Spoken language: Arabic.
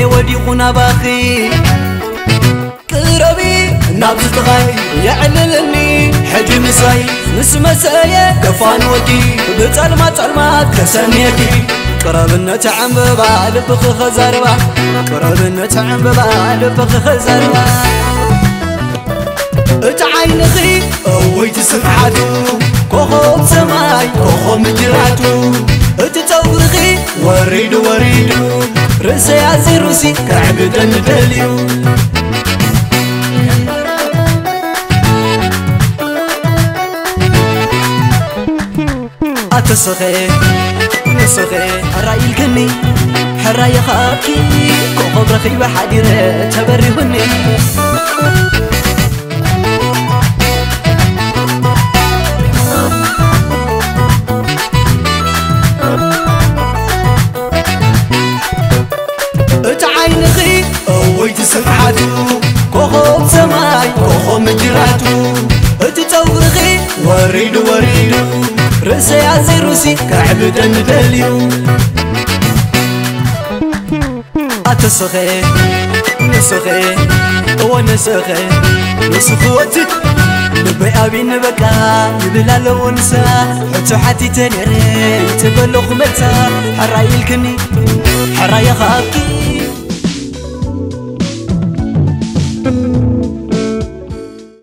كوني ودي قنا باخي قربي نابز تغاي يعللني حجي مساي مسمسايا كفان ودي بتعلمات كسنيكي قربنا تعمبا لبخ خزربا قربنا تعمبا لبخ خزربا اتعينخي ويت سمعاتو كوخو سماي كوخو مجراتو اتتوغخي وريدو رسي عزي روسي كعبدن دليو أتسخي نسخي الرأي الكني حراي خاكي كوخو برخي وحديرة تبريهني اتعينخي ويت سمعاتو كوخو سماي كوخو مجراتو اتتوغخي وريدو رسي عزي روسي كعبدن دليو أتسخي نسخي ونسخي نسخوتي لبي أبي نبكى يبلا لو نسى حتو حتي تنيري تبلو خمتا حراي الكني حراي خاكي